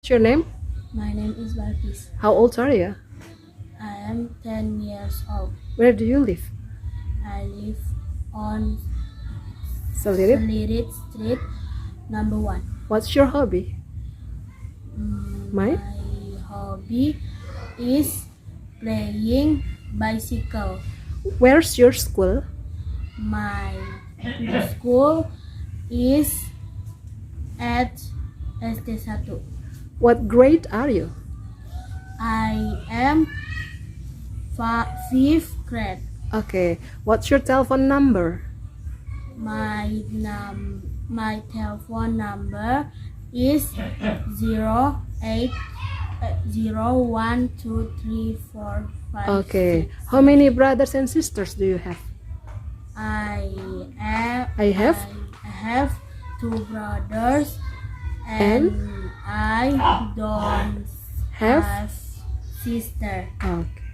What's your name? My name is Balkis. How old are you? I am 10 years old. Where do you live? I live on Selirit. Selirit Street, number 1. What's your hobby? My hobby is playing bicycle. Where's your school? My school is at SD1. What grade are you? I am 5th grade. Okay. What's your telephone number? My telephone number is 08012345. Okay. How many brothers and sisters do you have? I have? have 2 brothers And I don't have have sister. Okay.